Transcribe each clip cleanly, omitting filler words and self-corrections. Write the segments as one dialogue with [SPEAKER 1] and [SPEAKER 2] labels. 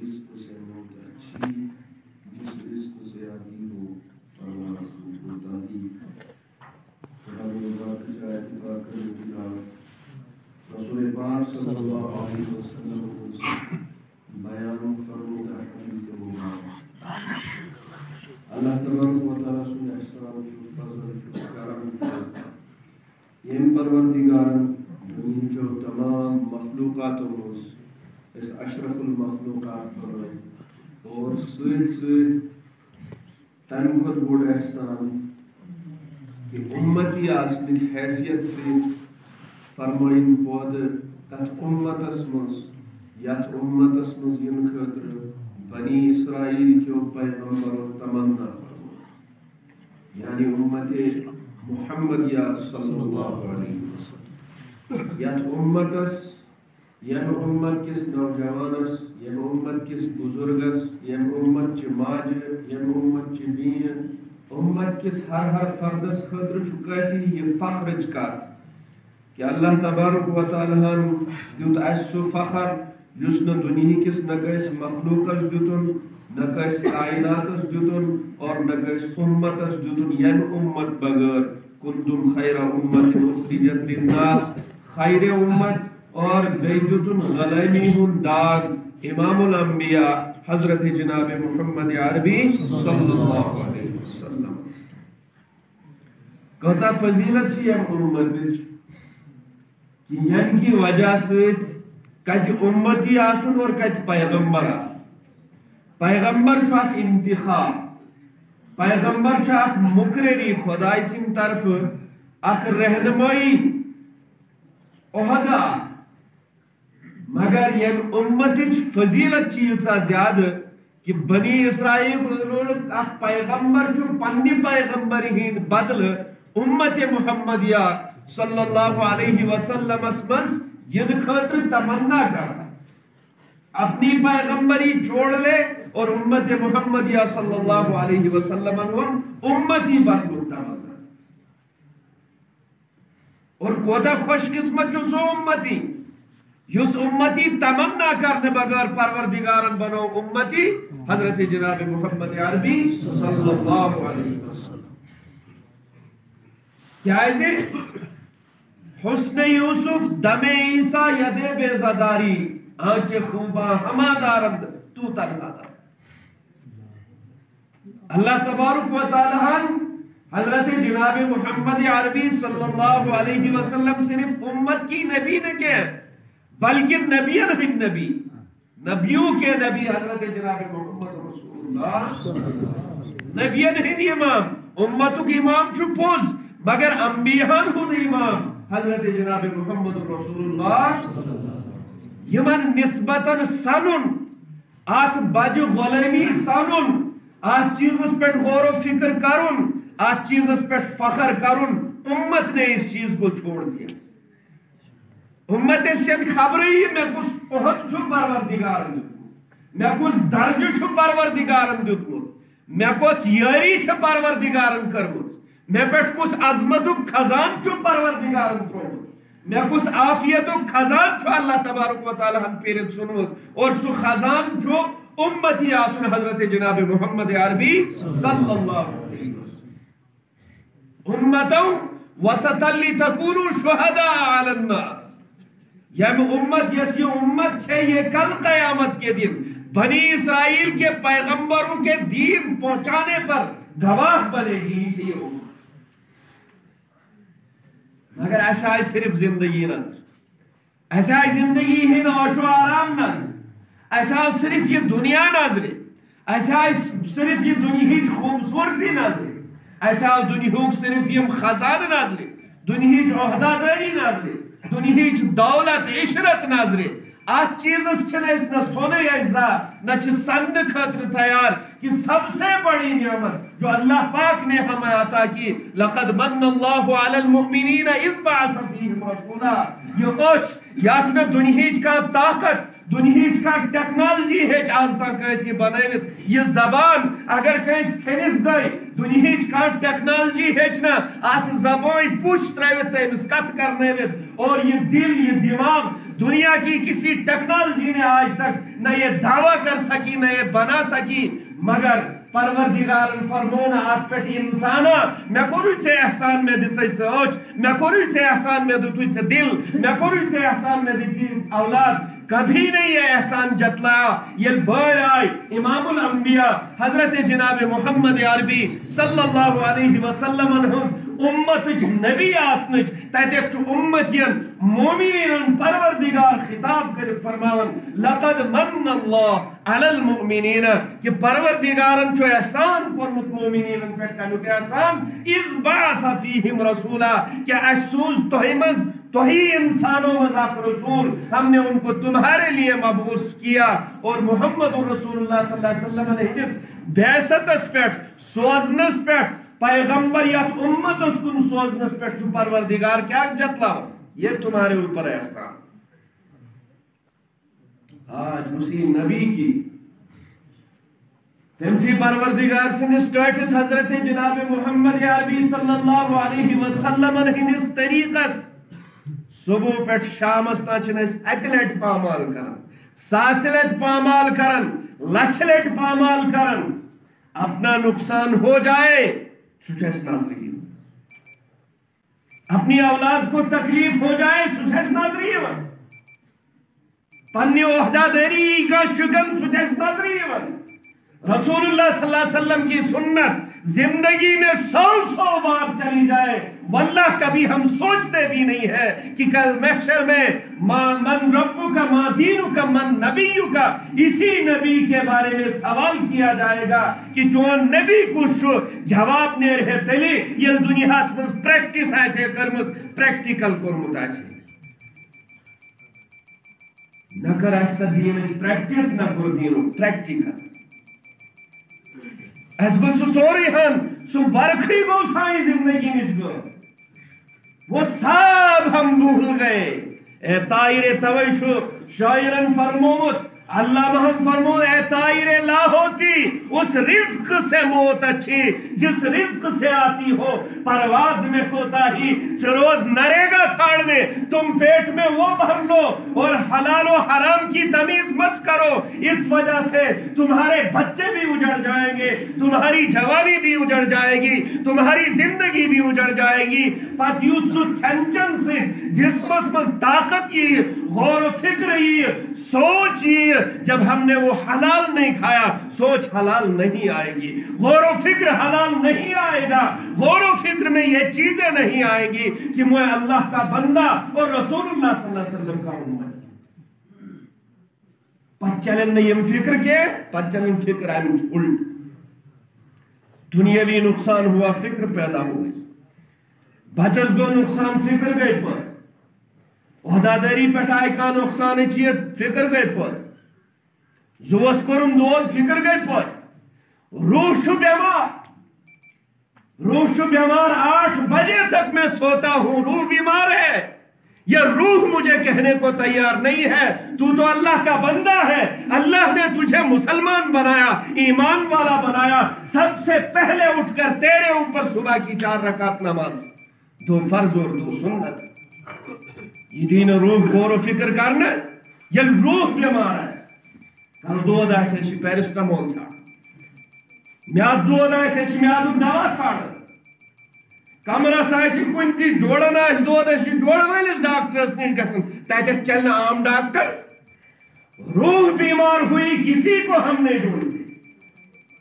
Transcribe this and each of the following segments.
[SPEAKER 1] رزق سے موت اچھی، جس رزق سے آتی ہو پرواز ہوتا ہی۔ رسول پاک صلی اللہ علیہ وسلم بیان فرمودہ حدیث مبارک اللہ تبارک و تعالیٰ سن احسان شو فضل شو کرم شو یم پروردگارن دنیا جو تمام مخلوقات مز اس اشرف المخلوقات بنائے اور سۭتۍ سۭتۍ تمہِ کھۄتہٕ بوٚڑ احسان کہ امتی آسنٕچ حیثیت سۭتۍ فرمٲیِن پٲدٕ تتھ امتس منٛز یتھ امتس منٛز یِنہٕ خٲطرٕ بنی اسرائیل کیو پیغمبرو تمنا فرمٲے، یعنی امت محمدیہ صلی اللہ علیہ وسلم۔ یتھ امتس یم امت کس نوجوانس، یم امت کس بزرگس، یم امت چہ ماجہ، یم امت چہ بین، امت کس ہر فردس خاطر چھُ کافی یہ فخرچ کتھ کہ اللہ تبارک و تعالیٰ دیت اس سہ فخر یس نہ دنیا کس نہ کس مخلوقس دیتن، نہ کس کائناتس دیتن، اور نہ کس امتس دیتن یم امت بغیر کنتم خیر امت اخرجت للناس، خیر امت، اور دیتن غلامی ہن داغ امام الانبیاء حضرت جناب محمد عربی صلی اللہ علیہ وسلم۔ کتا فضیلت چھ یم امتچ کہ یم کی وجہ سۭتۍ کتہِ امتی آسن اور کتہِ پیغمبر آسن۔ پیغمبر چھُ اکھ انتخاب، پیغمبر چھُ اکھ مقرری خداے سٕنٛدِ طرفہٕ اکھ رہنمائی عہدہ، مگر یم امتچ فضیلت چھ ییژاہ زیادٕ کہ بنی اسرائیل اکھ پیغمبر چھُ پننہِ پیغمبر ہٕنٛدِ بدلہٕ امت محمدیہ صلی اللہ علیہ وسلمس مز ین خاطر تمنا کرنا، اپنی پیغمبری چھوڑ لے اور امت محمدیہ صلی اللہ علیہ وسلم امتی بننُک تمنا۔ اور کوتاہ خوش قسمت چھُ سُہ امتی یس امتی تمنا کرنے بغیر پروردگارن بنو امتی حضرت جناب محمد عربی صلی اللہ علیہ وسلم۔ کیازِ حسن یوسف دم عیسیٰ ید بیزداری آنچ خوباں ہما دارند تو تنہا دار۔ اللہ تبارک و تعالیٰ حضرت جناب محمد عربی صلی اللہ علیہ وسلم صرف امت کی نبی نہ کہ بلکہ نبیوں بن نبی، نبیوں کے نبی حضرت جناب محمد رسول اللہ، نبیوں ہند امام، امتک امام چھُ پوز مگر انبیاء ہند امام حضرت جناب محمد رسول اللہ۔ یمن نسبتاً سنن، آت بج غلامی سنن، آت چیزس پہ غور و فکر کرن، آت چیزس پہ فخر کرن، امت نے اس چیز کو چھوڑ دیا۔ امت سے خبر ہی میں کچھ عہد چھو پروردگارن دیتمت، میں کچھ درج چھو پروردگارن دیتمت، میں کچھ یاری چھو پروردگارن کرمت، میں پیٹھ کچھ عظمت و خزان چھو پروردگارن ترومت، میں کچھ عافیت و خزان چھو اللہ تبارک و تعالیٰ ہم پیرت سنوت، اور سو خزان چھو امتی آسن حضرت جناب محمد عربی صلی اللہ علیہ وسلم۔ امتوں وسطا لتکونوا شہداء علی الناس، یم امت یس یہ امت چھے یہ کل قیامت کے دن بنی اسرائیل کے پیغمبروں کے دین پہنچانے پر گواہ بنے گی اسی امت۔ مگر ایسا ہے صرف زندگی نظر، ایسا ہے زندگی ہند عیش و آرام نظر، ایسا ہے صرف یہ دنیا نظر، ایسا ہے صرف یہ دنیا کی خوبصورتی نظر، ایسا ہے دنیا صرف یہ خزان نظر، دنیا کی عہدہ داری نظر، دنیا کی دولت عشرت نظر۔ آج چیزس چھنیس نہ سونے اجزا نہ چھ سند خطر تیار کہ سب سے بڑی نعمت جو اللہ پاک نے ہمیں عطا کی، لقد من اللہ علی المؤمنین اذ بعث فیہم رسولا، یہ اوچ یات میں دنیا کا طاقت، دنیا کا ٹیکنالوجی ہے آج تک کیسی بنائیت، یہ زبان اگر کیس سنس گئی دنیا کا ٹیکنالوجی ہے نا آج زبان پوچھ ترویت تیمس کت کرنے ویت، اور یہ دل یہ دماغ دنیا کی کسی ٹیکنالوجی نے آج تک نہ یہ دعویٰ کر سکی نہ یہ بنا سکی، مگر پروردگار فرمون آت پہ انسانا میں کوئی سے احسان میں دیتے سے اوچ، میں کوئی سے احسان میں دیتے سے دل، میں کوئی سے احسان میں دیتی اولاد، کبھی نہیں یہ احسان جتلایا۔ یہ بھائی آئی امام الانبیاء حضرت جناب محمد عربی صلی اللہ علیہ وسلم امت نبی آسنچ تیتیک چو امتین مومنین پروردگار خطاب کر فرماون لقد من اللہ علی المؤمنین کہ پروردگارن چو احسان کرمت مومنین پر کنو کہ احسان اذ بعث فیہم رسولا کہ اسوز توہمز توہی انسانوں مذاق رسول ہم نے ان کو تمہارے لیے مبعوث کیا، اور محمد رسول اللہ صلی اللہ علیہ وسلم نے اس بیعثت اس پیٹ سوزنس پیٹ پیغمبریت امت اس کن سوزنس پیٹ چو پروردگار کیا جتلا یہ تمہارے اوپر احسان۔ آج اسی نبی کی تمسی پروردگار سن سٹیٹس حضرت جناب محمد عربی صلی اللہ علیہ وسلم ہندس طریقس صبح پیٹ شامس تاچن اس اکلیٹ پامال کرن، ساسلیٹ پامال کرن، لچلیٹ پامال کرن، اپنا نقصان ہو جائے سچیس ناظرین، اپنی اولاد کو تکلیف ہو جائے سچیس ناظرین، پنی عہدہ داری کا شکن سچیس ناظرین۔ رسول اللہ صلی اللہ علیہ وسلم کی سنت زندگی میں 100 بار چلی جائے، واللہ کبھی ہم سوچتے بھی نہیں ہے کہ کل محشر میں من ربو کا ما دینو کا من نبیو کا اسی نبی کے بارے میں سوال کیا جائے گا کہ جو نبی کو شو جواب نے رہے تلی یہ دنیا اس پریکٹس ایسے کرمت پریکٹیکل کرمت ایسے نہ کر ایسا دین پریکٹس نہ کر دینو پریکٹیکل اس گو سو سوری ہن سو ورخی گو سائی زندگی نش گو وہ سب ہم بھول گئے۔ اے طائر تویشو شاعرن فرموت اللہ محمد فرمود اے طائر لاہوتی اس رزق سے موت اچھی جس رزق سے آتی ہو پرواز میں کوتاہی روز نریگا چھاڑ دے، تم پیٹ میں وہ بھر لو اور حلال و حرام کی تمیز مت کرو، اس وجہ سے تمہارے بچے بھی اجڑ جائیں گے، تمہاری جوانی بھی اجڑ جائے گی، تمہاری زندگی بھی اجڑ جائے گی۔ پت یوسف کھنچن سے جسمس مز طاقت یہ غور و فکر یہ سوچ یہ جب ہم نے وہ حلال نہیں کھایا سوچ حلال نہیں آئے گی، غور و فکر حلال نہیں آئے گا، غور و فکر میں یہ چیزیں نہیں آئے گی کہ میں اللہ کا بندہ اور رسول اللہ صلی اللہ علیہ وسلم کا امت پچلن نہیں فکر کے پچلن فکر الٹ دنیاوی نقصان ہوا فکر پیدا ہوئی، بچس گو نقصان فکر گئی پت عہداداری پٹھائی کا نقصان چیت فکر گئی پت زوس کرن دود فکر گئی پت روح شو بیمار 8 بجے تک میں سوتا ہوں، روح بیمار ہے، یہ روح مجھے کہنے کو تیار نہیں ہے تو اللہ کا بندہ ہے، اللہ نے تجھے مسلمان بنایا، ایمان والا بنایا، سب سے پہلے اٹھ کر تیرے اوپر صبح کی 4 رکعت نماز، 2 فرض اور 2 سنت، یہ دین روح غور و فکر کرنا، یہ روح بیمار ہے، کل دود ایسے چھ پیرسٹامول چھاڑ، میاد دود ایسے چھ میادک دوا چھاڑ، کمرس ایسے کنتی جوڑن ایسے دود ایسے جوڑن ویلس ڈاکٹرس نہیں گسن تیتس چلنا عام ڈاکٹر۔ روح بیمار ہوئی کسی کو ہم نہیں ڈھونڈتے،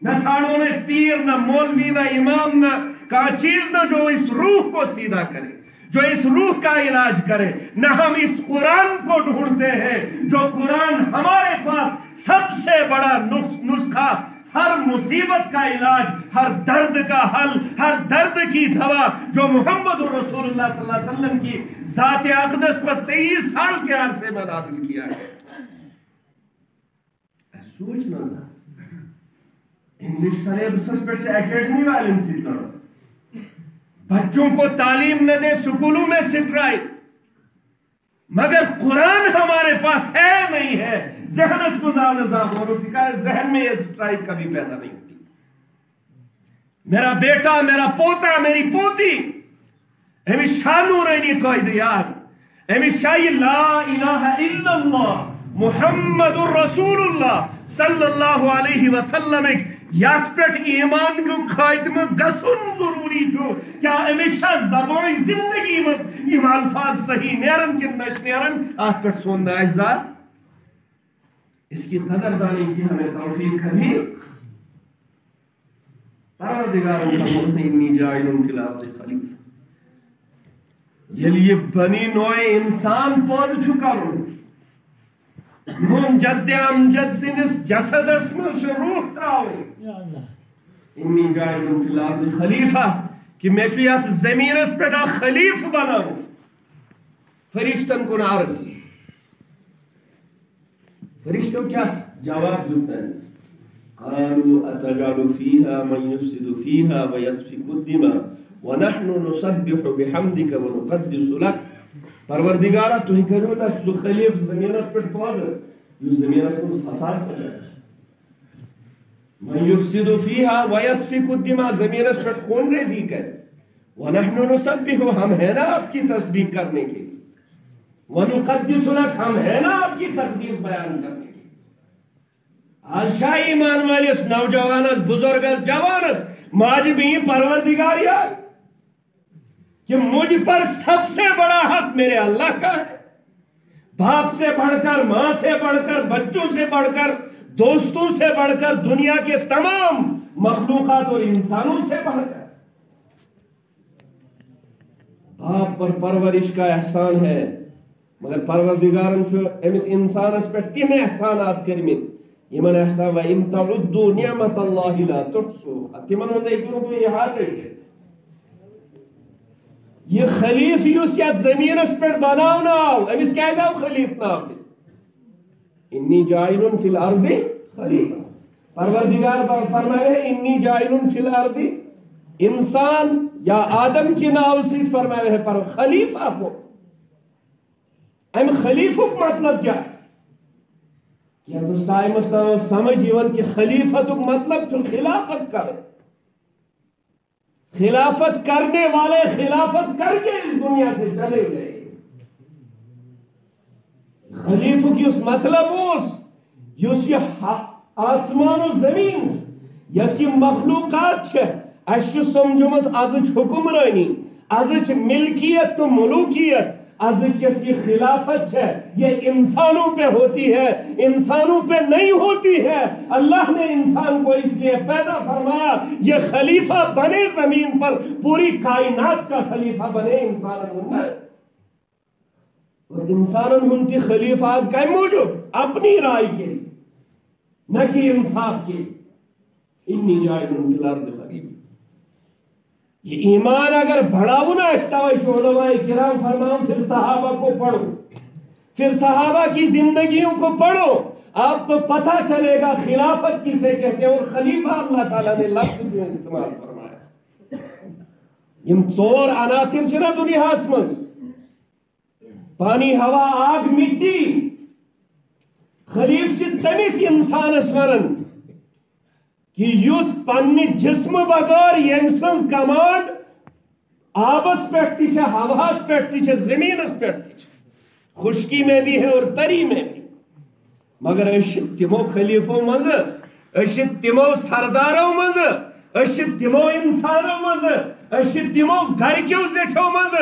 [SPEAKER 1] نہ چھاڑوں نے پیر نہ مولوی نہ امام نہ کہا چیز نہ جو اس روح کو سیدھا کرے، جو اس روح کا علاج کرے، نہ ہم اس قرآن کو ڈھونڈتے ہیں جو قرآن ہمارے پاس سب سے بڑا نسخہ، ہر مصیبت کا علاج، ہر درد کا حل، ہر درد کی دوا جو محمد رسول اللہ صلی اللہ علیہ وسلم کی ذات اقدس پر 23 سال کے عرصے میں نازل کیا ہے۔ سوچنا ذا انگلش سلیبس پر سے اکیڈمی والن سی طرح بچوں کو تعلیم نہ دے، سکولوں میں سٹرائک، مگر قرآن ہمارے پاس ہے نہیں ہے، ذہن اس کو نظام اور اسی کا ذہن میں یہ سٹرائک کبھی پیدا نہیں ہوتی۔ میرا بیٹا، میرا پوتا، میری پوتی ہمیں شانو رہنی قائد یار امس لا الہ الا اللہ محمد الرسول اللہ صلی اللہ علیہ وسلم یت پہ ایمان گو خاتمہ گسن ضروری چھو. کیا امس زبان زندگی مز یم الفاظ صحیح نیرن کن نش نیرن ات پہ سون اجزا. اس کی قدردانی کی ہمیں توفیق کبھی. پروردگار انی جاعل فی الارض خلیفہ. یہ بنی نوع انسان پود چھو کرن ہم جد امجد سنس جسدس میں سے روح تراؤں. انی جاعل فی الارض خلیفہ کہ میں چھو یات زمینس پیٹا خلیف بناؤں. فرشتن کن عرض. فرشتوں کیا جواب دیتا ہے؟ قالوا اتجعل فيها من يفسد فيها ويسفك الدماء ونحن نسبح بحمدك ونقدس لك. پروردگارہ تو ہی کرو نا سو خلیف زمینس پر پود یہ زمینس پر فساد کر جائے. من يفسد فيها ويسفك الدماء زمینس پر خون ریزی کر. ونحن نسبح ہم ہیں نا آپ کی تسبیح کرنے کے. ونقدس لك ہم ہیں نا آپ کی تقدیس بیان کرنے. آج شاہ ایمان والیس نوجوانس بزرگس جوانس ماج بھی پروردگار یاد کہ مجھ پر سب سے بڑا حق میرے اللہ کا ہے. باپ سے بڑھ کر ماں سے بڑھ کر بچوں سے بڑھ کر دوستوں سے بڑھ کر دنیا کے تمام مخلوقات اور انسانوں سے بڑھ کر باپ پر پرورش کا احسان ہے. مگر پروردگارن چھو امس انسانس پر تم احسانات کرمت یمن احسان وَإِن تَعُدُّوا نِعْمَةَ اللَّهِ لَا تُحْصُوهَا. تمن ہوں دیکھوں تو یہ ہاتھ ہے یہ خلیف یوس یاد زمینس پر بناو ناو امس کیا جاؤ خلیف ناو دے. انی جاعل فی الارض خلیفہ. پروردگار فرمائے انی جاعل فی الارض. انسان یا آدم کی ناو سے فرمائے پر خلیفہ ہو. ام خلیفہ مطلب کیا ہے؟ کیا تو ٹائم سمجھ ایون کہ خلیفت مطلب چل خلافت کر. خلافت کرنے والے خلافت کر کے اس دنیا سے چلے گئے. خلیفہ کی اس مطلب اس یہ آسمان و زمین یس یہ مخلوقات اچھ سمجھمت ازچ حکمرانی ازچ ملکیت تو ملوکیت ازچ یہ خلافت ہے یہ انسانوں پہ ہوتی ہے انسانوں پہ نہیں ہوتی ہے. اللہ نے انسان کو اس لیے پیدا فرمایا یہ خلیفہ بنے زمین پر پوری کائنات کا خلیفہ بنے انسان اور انسان ہنتی خلیفہ آج کا موجود اپنی رائے کے نہ کہ انصاف کے. انی جاعل فی الارض خلیفہ. یہ ایمان اگر بڑھاؤ نا استوائے علماء کرام فرماؤں پھر صحابہ کو پڑھو پھر صحابہ کی زندگیوں کو پڑھو آپ کو پتہ چلے گا خلافت کسے کہتے ہیں اور خلیفہ اللہ تعالیٰ نے لفظ جو استعمال فرمایا. یم ژور عناصر چھنا دنیاہس مز پانی ہوا آگ مٹی. خلیف چھ تمس انسانس ونن کہ یس پنہ جسم بغیر یم سنز کمانڈ آبس پہ تھی ہواس پہ تھی زمینس پہ تھی خشکی میں بھی ہے اور تری میں بھی. مگر تمو خلیفوں مز تمو سرداروں مز تمو انسانوں مز تمو گرکیو زیٹھو مز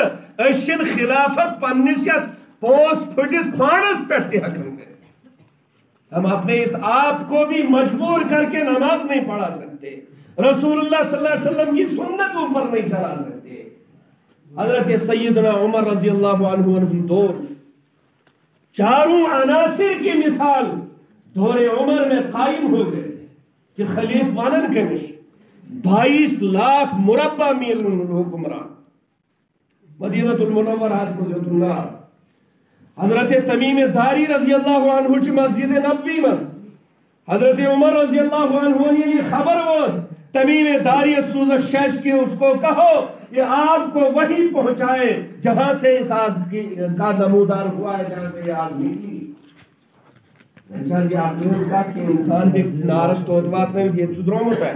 [SPEAKER 1] خلافت پنس یت پوس پھٹس پانس پہ تھی ہکن کر. ہم اپنے اس آپ کو بھی مجبور کر کے نماز نہیں پڑھا سکتے رسول اللہ صلی اللہ علیہ وسلم کی سنتوں پر نہیں چلا سکتے. حضرت سیدنا عمر رضی اللہ عنہ کی دور چاروں عناصر کی مثال دور عمر میں قائم ہو گئے کہ خلیف وانن کمش 22 لاکھ مربع میل حکمران مدینہ المنورہ حضرت اللہ حضرت تمیم داری رضی اللہ عنہ چھ مسجد نبوی مز حضرت عمر رضی اللہ عنہ نے یہ خبر ہوز تمیم داری سوزک شش کے اس کو کہو یہ آگ کو وہی پہنچائے جہاں سے اس آگ کا نمودار ہوا ہے جہاں سے یہ آگ نکلی. آپ نے کہا کہ انسان ایک نارس توتوات نہیں یہ چدروں میں پہ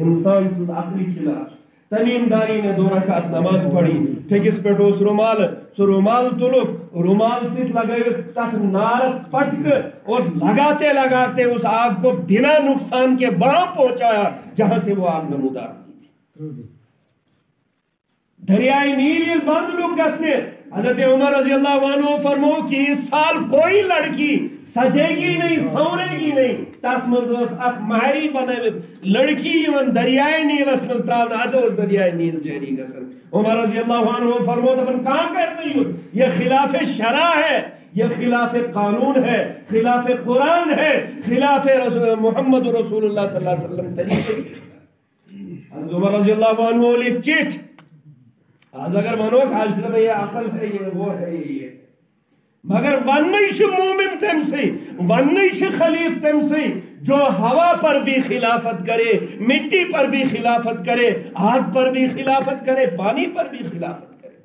[SPEAKER 1] انسان سے عقلی خلاف تمیم داری نے 2 رکعت نماز پڑھی پھیکس پہ رومال سو رومال تلک رومال سے لگائے تک نارس پٹک اور لگاتے لگاتے اس آگ کو بنا نقصان کے وہاں پہنچایا جہاں سے وہ آگ نمودار ہوئی تھی. دریائے نیل بند لوگ گسنے حضرت عمر رضی اللہ عنہ فرمو کہ اس سال کوئی لڑکی سجے گی نہیں سورے گی نہیں تک مزوس اک مہری بنوت لڑکی یون دریائے نیل اس مز تراؤن ادو اس دریائے نیل جاری گسن. عمر رضی اللہ عنہ فرمو دبن کہاں کر رہی ہو یہ خلاف شرع ہے یہ خلاف قانون ہے خلاف قرآن ہے خلاف محمد رسول اللہ صلی اللہ علیہ وسلم طریقے. حضرت عمر رضی اللہ عنہ لی چٹ آج اگر منوک حال سے یہ عقل ہے یہ وہ ہے یہ مگر ونیش مومن تم سے ونیش خلیف تم سے جو ہوا پر بھی خلافت کرے مٹی پر بھی خلافت کرے آگ پر بھی خلافت کرے پانی پر بھی خلافت کرے.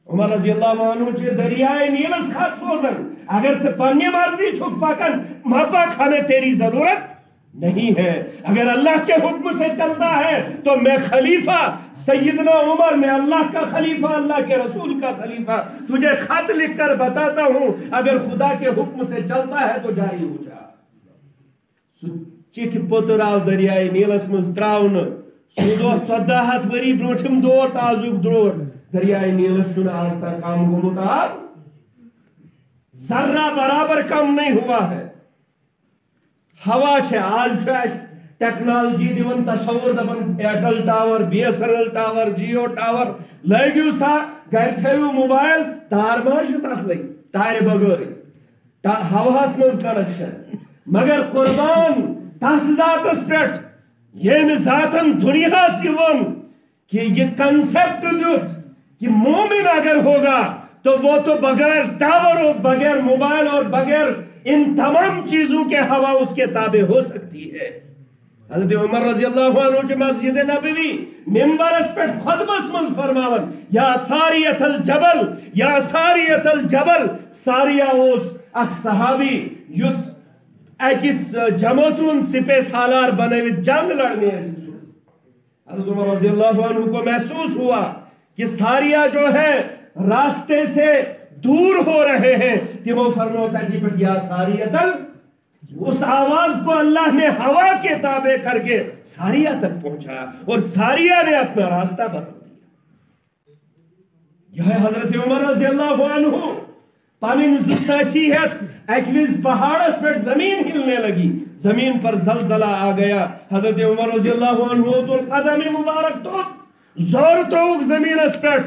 [SPEAKER 1] عمر رضی اللہ عنہ چے دریائے نیلس خط سوزن اگر سے پانی مرضی چھک پاکن مپاک ہمیں تیری ضرورت نہیں ہے. اگر اللہ کے حکم سے چلتا ہے تو میں خلیفہ سیدنا عمر میں اللہ کا خلیفہ اللہ کے رسول کا خلیفہ تجھے خط لکھ کر بتاتا ہوں اگر خدا کے حکم سے چلتا ہے تو جاری ہو جا. چٹھ پتر آو دریائے نیلس مز تراؤن سو 14 وری بروٹھم دور تازک دور دریائے نیلس چھن آج تک کام گومت آب ذرہ برابر کم نہیں ہوا ہے. ہوا چھے آج سے ٹیکنالوجی دیون تصور دبن Airtel tower B S N L tower Jio tower لگیو سا گھر تھیو موبائل تار مارش تاک لگی تار بغوری ہواس مز کنکشن مگر قربان تحت ذات اس پیٹ یہ ذاتن دنیا سیون کہ یہ کنسپٹ دیت کہ مومن اگر ہوگا تو وہ تو بغیر ٹاور اور بغیر موبائل اور بغیر ان تمام چیزوں کے ہوا اس کے تابع ہو سکتی ہے. حضرت عمر رضی اللہ عنہ جو مسجد نبوی ممبر اس پر خطبس من فرماون یا ساریت الجبل یا ساریت الجبل ساریہ اس اک صحابی یس اکس جموچون سپے سالار بنویت جنگ لڑنے ایسی سو. حضرت عمر رضی اللہ عنہ کو محسوس ہوا کہ ساریہ جو ہے راستے سے دور ہو رہے ہیں کہ وہ فرماتا ہے کہ یا ساریتل اس آواز کو اللہ نے ہوا کے تابع کر کے ساریہ تک پہنچایا اور ساریہ نے اپنا راستہ بدل دیا. یہ ہے حضرت عمر رضی اللہ عنہ پانین ساتھیت ایکویز پہاڑس پر زمین ہلنے لگی زمین پر زلزلہ آ گیا. حضرت عمر رضی اللہ عنہ تو قدم مبارک تو زور توک زمین اس پر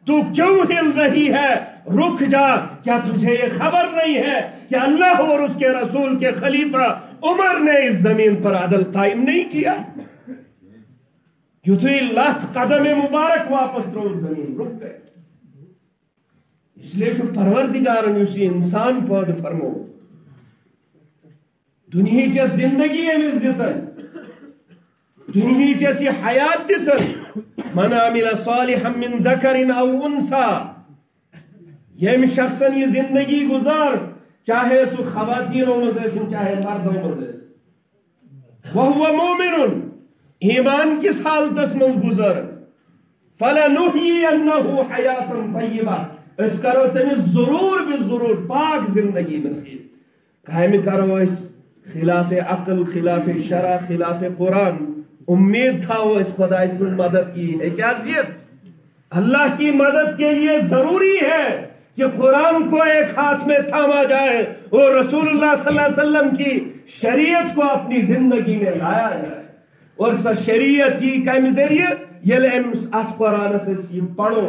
[SPEAKER 1] تو کیوں ہل رہی ہے رک جا کیا تجھے یہ خبر نہیں ہے کہ اللہ اور اس کے رسول کے خلیفہ عمر نے اس زمین پر عدل قائم نہیں کیا. یوتھی لات قدم مبارک واپس رو زمین رک گئے. اس لئے شو پروردگارن اسی انسان پود فرمو دنیا چا زندگی امیز دیسن دنیا چا سی حیات دیسن من عمل صالحا من ذکر او انسا یہ شخصن یہ زندگی گزار چاہے سو خواتین مزیسن چاہے مرد مزیسن وہو مومن ایمان کس حالت من گزار فَلَنُحْيِيَنَّهُ حَيَاتًا طَيِّبًا اس کرو تمہیں ضرور بھی ضرور پاک زندگی نصیب قائم کرو اس خلاف عقل خلاف شرع خلاف قرآن. امید تھا وہ اس خدا سے مدد کی حجازیت اللہ کی مدد کے لیے ضروری ہے کہ قرآن کو ایک ہاتھ میں تھاما جائے اور رسول اللہ صلی اللہ علیہ وسلم کی شریعت کو اپنی زندگی میں لایا جائے. اور سا شریعت ہی کم ذریعے یہ امس ات قرآن سے پڑھو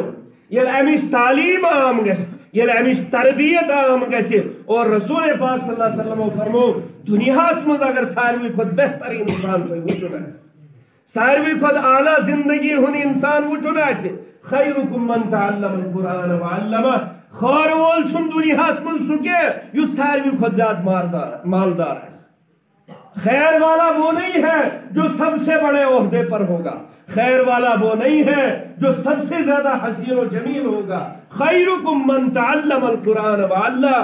[SPEAKER 1] یہ امس تعلیم عام گس یہ امس تربیت عام گس اور رسول پاک صلی اللہ علیہ وسلم فرمو دنیا مز اگر ساروی خود بہترین انسان کوئی وچن ساروی خود اعلیٰ زندگی ہونی انسان وچن آسے خیرکم من تعلم القرآن وعلمہ خور وول چھن دنیا من سکے یو ساروی خود زیاد مالدار ہے. خیر والا وہ نہیں ہے جو سب سے بڑے عہدے پر ہوگا خیر والا وہ نہیں ہے جو سب سے زیادہ حسین و جمیل ہوگا. خیرکم من تعلم القرآن وعلمہ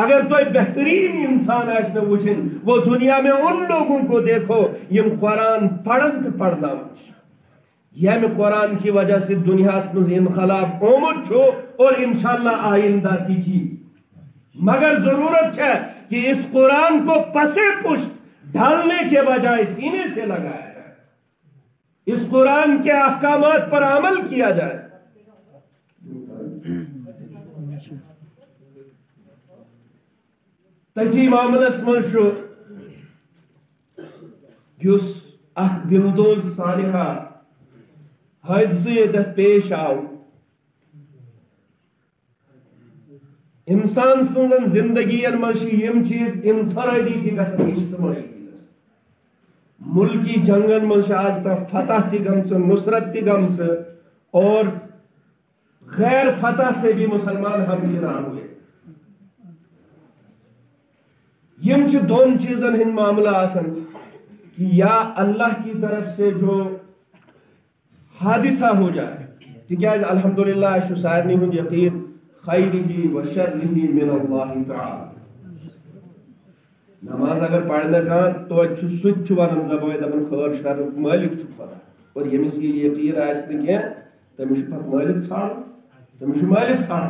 [SPEAKER 1] اگر تو ایک بہترین انسان ایسے وچن وہ دنیا میں ان لوگوں کو دیکھو یم قرآن پڑھنت پڑھنا
[SPEAKER 2] یمہ قرآن کی وجہ سے دنیا مز انقلاب آمت اور انشاءاللہ آئندہ تھی کی، مگر ضرورت ہے کہ اس قرآن کو پسے پشت ڈالنے کے بجائے سینے سے لگایا جائے، اس قرآن کے احکامات پر عمل کیا جائے۔ تجی معاملس منشو یس اخ دلدوز سانحہ حادثہ یتھ پیش آو، انسان سنزن زندگی منشی یم چیز انفرادی تھی گسن اجتماعی تھی گسن، ملکی جنگن منش آج تک فتح تھی گمچ نصرت تھی گمچ اور غیر فتح سے بھی مسلمان ہمکنار ہوئے۔ یم چھ دون چیزن ہن معاملہ آسن کہ یا اللہ کی طرف سے جو حادثہ ہو جائے، تکیاز الحمدللہ اشو سارنی ہن یقین خیرہی و شرہی من اللہ تعالی۔ نماز اگر پڑھنے کا تو اچھو سچ ونن زبوئی دبن خیر شر مالک چھو پڑا، اور یمس یہ یقین آسن کیا تمہیں پت مالک چھاڑ، تمہیں مالک چھاڑ،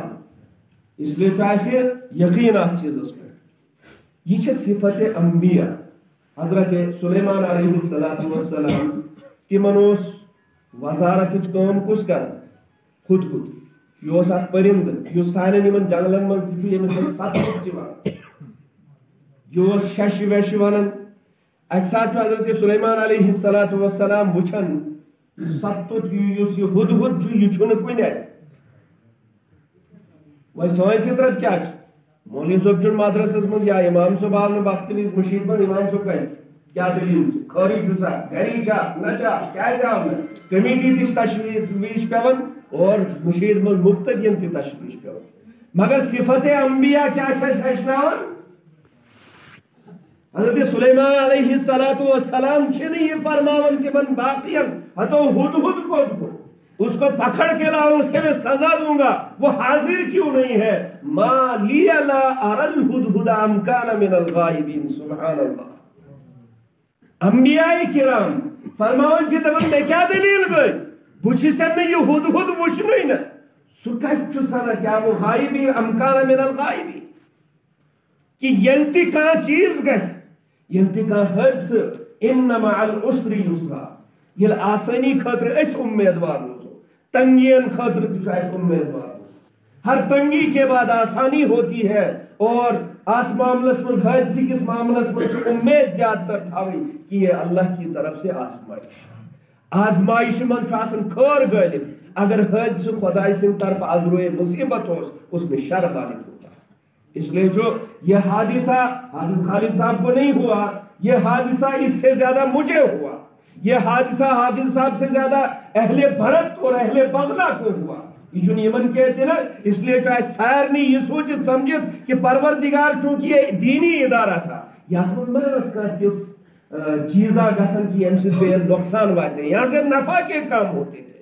[SPEAKER 2] اس لیے چاہیے یقین آت چیز اس میں۔ یہ چھے صفت انبیاء۔ حضرت سلیمان علیہ السلام تمنوس وزارت کام کس کر خود یہ اخ پرند یہ سانن ان جنگلن مز تمس ست یہ شش وش ونان۔ اکہ سات حضرت سلیمان علیہ السلام وچھان ست یہ ہد یہ کن وی سوائے فطرت کیا مولوی صاحب چھ مدرسس من یا امام صاحب آو نا وقت وز مشید من امام صاحب کیا دلیل خاری چھا گری چھا نچا کیا آو نا کمیٹی تش تشویش پیون اور مشید من مفتدین تی تشویش پیون، مگر صفت انبیاء کیا ہچناون؟ حضرت سلیمان علیہ السلام چھن یہ فرماون تمن باقین ہتو ہد کو اس کو پکڑ کے لاؤ، اس کے میں سزا دوں گا، وہ حاضر کیوں نہیں ہے؟ ما لی لا اری الہدہد ام کان من الغائبین۔ سبحان اللہ۔ انبیاء کرام فرماون چھ تمن میں کیا دلیل گئی بچھی سے میں یہ ہدہد وچھنوئی نا سو کچھ سنا کیا وہ غائبین ام کان من الغائبین، کہ یلتی کان چیز گس یلتی کان حدث ان مع العسر یسرا، یل آسانی خاطر اس امیدوار روزو، تنگین خاطر کچھ اس امیدوار روزو، ہر تنگی کے بعد آسانی ہوتی ہے، اور آت معاملس من حادثی کس معاملس من امید زیادہ تر تھاوی کہ یہ اللہ کی طرف سے آزمائش من چھاسن کھور غالب، اگر حادث خدای سے طرف عذروئے مصیبت ہو اس میں شر غالب ہوتا ہے۔ اس لیے جو یہ حادثہ حافظ خالد صاحب کو نہیں ہوا، یہ حادثہ اس سے زیادہ مجھے ہوا، یہ حادثہ حافظ صاحب سے زیادہ اہل بھرت اور اہل بغلا کو ہوا۔ یہ جو یمن کہتے ہیں نا، اس لیے جو ہے سارنی یہ سوچت سمجھت کہ پروردگار چونکہ یہ دینی ادارہ تھا، یہاں پر محرس کا کس چیزہ گسن کی ہم سے بے نقصان واتے ہیں، یہاں سے نفع کے کام ہوتے تھے،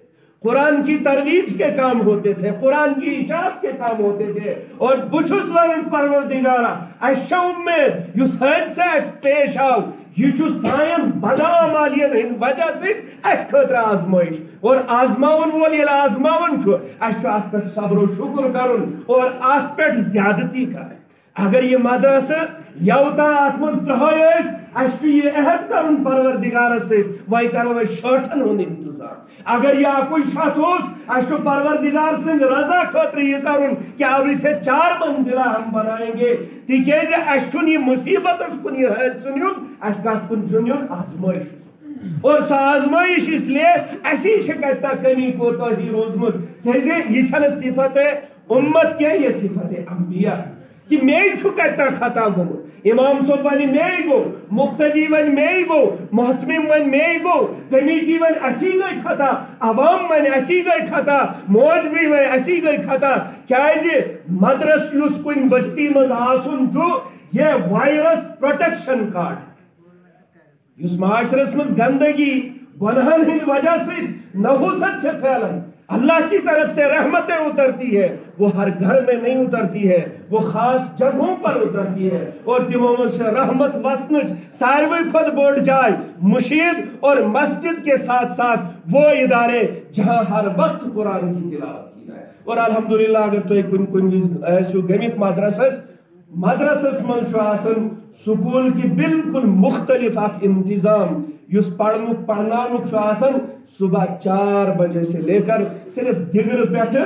[SPEAKER 2] قرآن کی ترویج کے کام ہوتے تھے، قرآن کی اشاعت کے کام ہوتے تھے، اور بچھس ورن پروردگارہ اشہ امید یس حادثہ اس پیش آو یہ چھو سائن بدام آلین ہند وجہ سے اس خطر آزمائش، اور آزماون وول یہ آزماون چھو اس چھو آت پر صبر و شکر کرن اور آت پر زیادتی کرن۔ اگر یہ مدرسہ یوتا آت مز ترہائی اس چھو یہ عہد کرن پروردگار سے وائی کرو شرطن ہون انتظام، اگر یہ کوئی شاہد ہوس اس چھو پروردگار سے رضا خطر یہ کرن کہ اب اسے 4 منزلہ ہم بنائیں گے، تیکیز اس چھو یہ مصیبت اس کو یہ حید سنیون اس گات کن سنیون آزمائش، اور سا آزمائش اس لیے ایسی شکایتہ کمی کو تو ہی روزمت کہتے یہ چھنے صفت امت کے، یہ صفت انبیاء کہ میں چھو کہتا خطا گو، امام صاحب ونی میں گو، مقتدی ون میں گو، محتمم ون میں گو، کمیٹی ون اسی گئی خطا، عوام ون اسی گئی خطا، موجبی ون اسی گئی خطا، کیا ہے مدرس یوس کوئی بستی مز آسن جو یہ وائرس پروٹیکشن کارڈ یوس معاشرس مز گندگی گنہن ہند وجہ سے نحوست سے پھیلن، اللہ کی طرف سے رحمتیں اترتی ہے وہ ہر گھر میں نہیں اترتی ہے، وہ خاص جگہوں پر اترتی ہے، اور تمو سے رحمت وسنچ ساروی کھت بوڑ جائے مشید اور مسجد کے ساتھ ساتھ وہ ادارے جہاں ہر وقت قرآن کی تلاوت کی جائے۔ اور الحمدللہ اگر تو کن ایسو گمت مدرسس من چھو آسن سکول کی بالکل مختلف اخ انتظام یس پڑھنانک چھو آسن صبح 4 بجے سے لے کر صرف دگر پیٹھ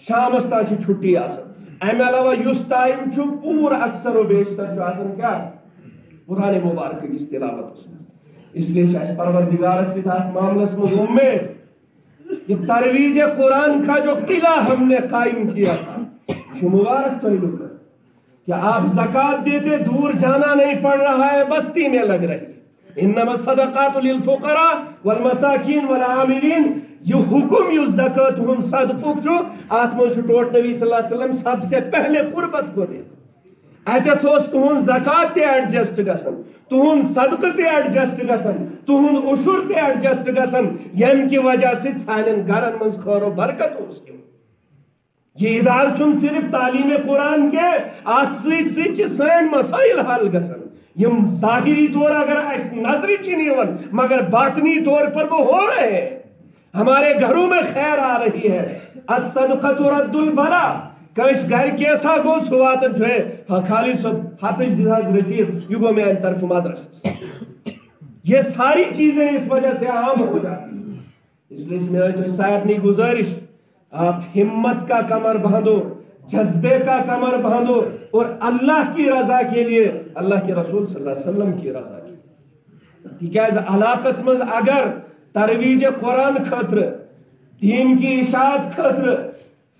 [SPEAKER 2] شامس تا چھ چھٹی آسن، ایم علاوہ یس ٹائم چھو پورا اکثر و بیشتر چھو آسن کیا قرآن مبارک کی تلاوت اس میں۔ اس لیے شاید پروردگار سے تحت معاملس میں امید کہ ترویج قرآن کا جو قلعہ ہم نے قائم کیا تھا جو مبارک تو ہی لکھا کہ آپ زکوٰۃ دیتے دور جانا نہیں پڑ رہا ہے، بستی میں لگ رہی ہے۔ انما الصدقات للفقراء والمساکین والعاملین، یہ حکم یہ زکوٰۃ ہم صدقوں جو آتما شٹوٹ نبی صلی اللہ علیہ وسلم سب سے پہلے قربت کو دے ایتت ہوس تہن زکوٰۃ تے ایڈجسٹ گسن، تہن صدقہ تے ایڈجسٹ گسن، تہن عشر تے ایڈجسٹ گسن، یم کی وجہ سے سانن گھرن مز خیر و برکت ہوس کے یہ ادار چھن صرف تعلیم قرآن کے آت سیچ سین مسائل حل گسن، یم ظاہری طور اگر اس نظری چنیون مگر باطنی طور پر وہ ہو رہے ہیں، ہمارے گھروں میں خیر آ رہی ہے۔ الصدقۃ رد البلا، کش گھر کیسا گو سواتن جو ہے خالی صبح ہاتھ دہاز رسید یہ گو میں طرف مدرسہ، یہ ساری چیزیں اس وجہ سے عام ہو جاتی ہیں۔ اس لیے اس میں صاحب نے گزارش آپ ہمت کا کمر باندھو، جذبے کا کمر باندھو، اور اللہ کی رضا کے لیے اللہ کے رسول صلی اللہ علیہ وسلم کی رضا کے لیے، تکیاز علاقس مز اگر ترویج قرآن خطر دین کی اشاعت خطر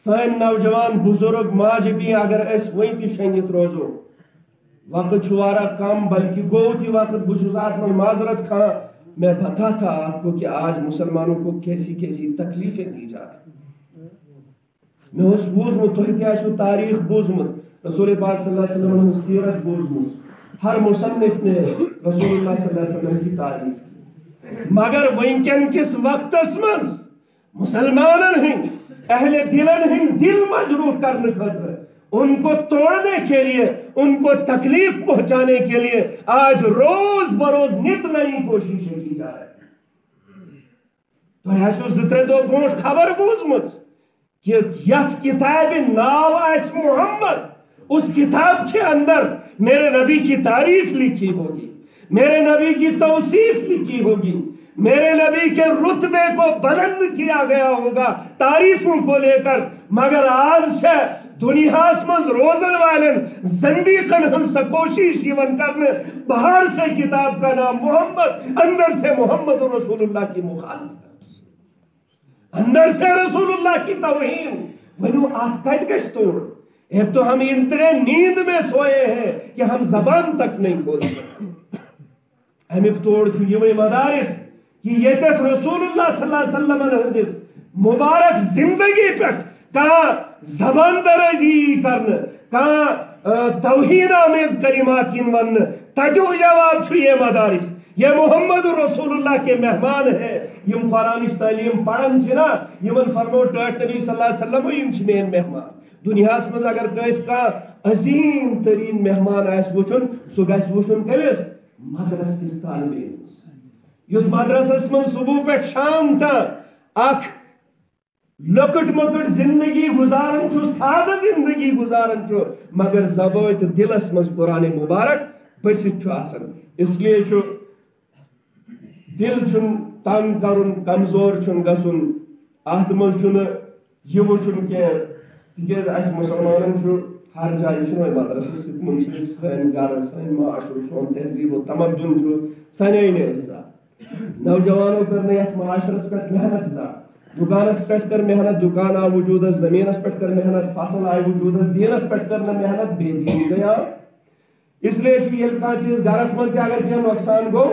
[SPEAKER 2] سن نوجوان بزرگ ماج بھی اگر اس وہیں تی شنگت روزو وقت چھوارا کم بلکہ گو تی وقت بچوزات میں معذرت کھا میں بتا تھا آپ کو کہ آج مسلمانوں کو کیسی کیسی تکلیفیں دی جا رہی۔ میں اس بوزمت تو اتیاشو تاریخ بوزمت، رسول پاک صلی اللہ علیہ وسلم نے سیرت بوزمت، ہر مصنف نے رسول اللہ صلی اللہ علیہ وسلم کی تعریف کی، مگر وینکن کس وقت اسمنس مسلمانن ہیں اہل دلن ہیں دل مجروح کرنے خطر ان کو توڑنے کے لیے، ان کو تکلیف پہنچانے کے لیے آج روز بروز نت نئی کوششیں کی جا رہی ہیں۔ تو ایسو زترے دو گوشت خبر بوزمت کہ یت کتاب ناو اس محمد، اس کتاب کے اندر میرے نبی کی تعریف لکھی ہوگی، میرے نبی کی توصیف لکھی ہوگی، میرے نبی کے رتبے کو بلند کیا گیا ہوگا تعریفوں کو لے کر، مگر آج سے دنیا اسمز روزن والن زندیقن ہنس کوشش یون کرنے باہر سے کتاب کا نام محمد، اندر سے محمد رسول اللہ کی مخالف، اندر سے رسول اللہ کی توہین، ونو آت کٹ گش توڑ۔ ایک تو ہم اتنے نیند میں سوئے ہیں کہ ہم زبان تک نہیں کھول سکتے، امیک توڑ چھو یہ مدارس کہ یہ تک رسول اللہ صلی اللہ علیہ وسلم نے مبارک زندگی پر کہاں زبان درازی کرنا، کہاں توہین آمیز کلمات ون تجو جواب چھو یہ مدارس، یہ محمد رسول اللہ کے مہمان ہیں، یم قرآن تعلیم پڑھن چھنا یمن فرمو ٹاٹ نبی صلی اللہ علیہ وسلم یم چھ مین مہمان۔ دنیا مز اگر کس کا عظیم ترین مہمان آس وچن سو گھس وچن کلس مدرس کس طالب علم یس مدرسس من صبح پہ شام تا اخ لکٹ مکٹ زندگی گزارن چھو، سادہ زندگی گزارن چھو، مگر زبوت دلس مز قرآن مبارک بسط چھو آسن۔ اس لیے چھو دل چھن تنگ کرن، کمزور چھن گسن، ات مز چھن یہ وچن کہ تکیاز اس مسلمانن چھو ہر جائے چھو مدرسہ سۭتۍ منسلک، سٲنۍ گھر سٲنۍ معاشرٕ سون تہذیب و تمدن چھو سنے حصہ، نوجوانوں کرنے یتھ معاشرس پہ محنت زا، دکانس پہ کر محنت، دکان آو وجودس، زمینس پہ کر محنت، فصل آئی وجودس، دینس پہ کرنا محنت، بے دین گیا۔ اس لیے یل کھانا چیز گھرس مز اگر کیا نقصان گو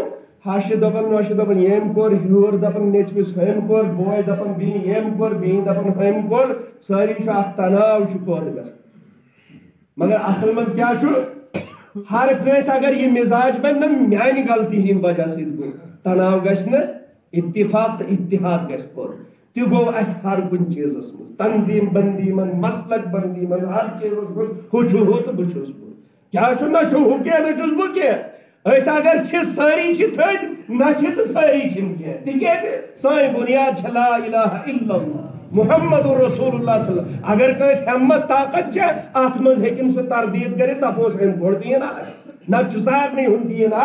[SPEAKER 2] ہاشِ دپن نوشِ دپن یم کور، ہیور دپن نیچوس ہم کور، بوے دپن بین یم کور، بین دپن ہم کور، ساری اخ تناؤ پود گژھان۔ مگر اصل مز کیا ہر کنس اگر یہ مزاج بن نا میانہ غلطی ہند وجہ سۭتۍ گوٚو تناؤ گژھِ نہٕ، اتفاق تو اتحاد گژھِ پود۔ تہ گو اس ہر کن چیز من تنظیم بندی من مسلک بندی من ہر چیز من ہو تو بہ چھس بہ کیا چھ نہ چھو ہو کیا نہ چھس بہ کیا اس اگر چھ ساری چھ تھد نہ چھ تو ساری چھن کیا تکیاز سٲنۍ بنیاد چھ لا الہ الا اللہ محمد رسول اللہ صلی اللہ علیہ وسلم اگر کس ہمت طاقت چھ ات مز ہیکن سہ تردید کرت تپوس ہم گوڑ دین نہ چھ سارنی ہند دین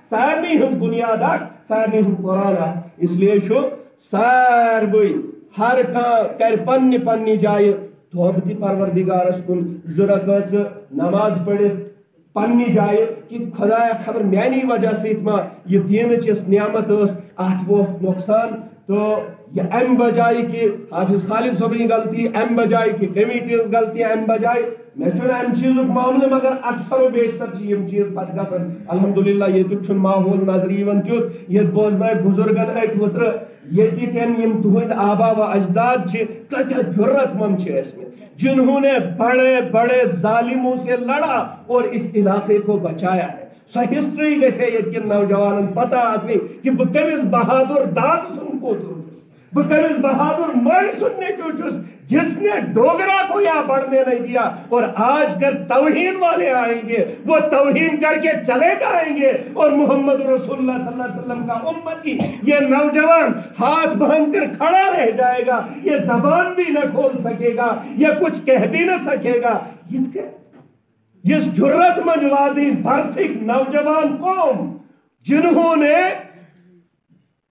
[SPEAKER 2] سارنی ہند بنیاد سارنی ہند قرآن اس لیے چھ ساروی ہر کان کر پنہ پنہ جائے توبہ تہ پروردگارس کن زرکت نماز پڑھت پنہ جائے کہ خدایا خبر میانی وجہ سیت ما یہ دین چس نعمت اس ات وہ نقصان تو یہ ام بجائے کہ حافظ خالد صبح غلطی ام بجائے کہ کمیٹی غلطی ام بجائے میں چھن ام چیزک معاملہ مگر اکثر و بیشتر یم چیز پتہ گژھن الحمدللہ یہ چھن ماحول نظر یوان تیت یہ بوزنائے بزرگن اک وتر یہ یم تہند آبا و اجداد چھ کتھا جرت مند چھ اس میں جنہوں نے بڑے بڑے ظالموں سے لڑا اور اس علاقے کو بچایا ہے سو ہسٹری گژھِ ییٚتہِ کٮ۪ن نوجوانن پتہ آسنی کہ بہ کمس بہادر داد سن پوتر چھس بہ کمس بہادر مائی سن نیچو چھس جس نے ڈوگرا کو یہاں بڑھنے نہیں دیا اور آج کر توہین والے آئیں گے وہ توہین کر کے چلے جائیں گے اور محمد رسول اللہ صلی اللہ علیہ وسلم کا امتی یہ نوجوان ہاتھ باندھ کر کھڑا رہ جائے گا یہ زبان بھی نہ کھول سکے گا یہ کچھ کہہ بھی نہ سکے گا اس جرت مند وادی بھرتک نوجوان قوم جنہوں نے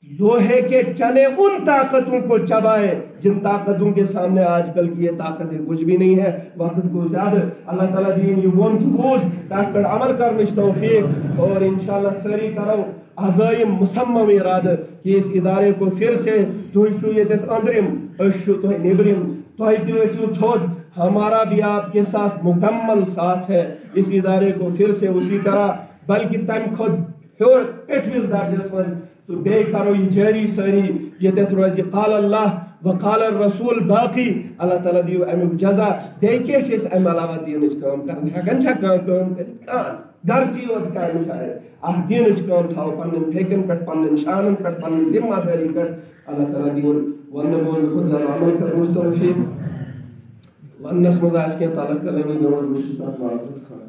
[SPEAKER 2] لوہے کے چنے ان طاقتوں کو چبائے جن طاقتوں کے سامنے آج کل کی یہ طاقتیں کچھ بھی نہیں ہے وقت کو زیادہ اللہ تعالیٰ دین یہ ون تھوز تاکہ پر عمل کرنش توفیق اور انشاءاللہ سری کرو عزائم مسمم ارادہ کہ اس ادارے کو پھر سے دوشو یہ دیت اندرم اشو تو نبرم تو دیوچو تھود ہمارا بھی آپ کے ساتھ مکمل ساتھ ہے اس ادارے کو پھر سے اسی طرح بلکہ تم خود پیٹھوس درجس من تو بے کرو یہ جاری ساری یہ تیت روزی قال اللہ وقال الرسول باقی اللہ تعالیٰ دیو امیک جزا دیکھے سے اس ام علاوہ دینج کام کرنے ہکن چھا کام کرت کان در چیوت کا مسائل دینج کام تھاو پنن پھیکن کٹ پنن شانن کٹ پنن ذمہ داری کٹ اللہ تعالیٰ دیو ونمون خود زر عمل کرنس توفیق ونس مزاج کے تعلق کرنے میں نور مشتاق معذرت خواہ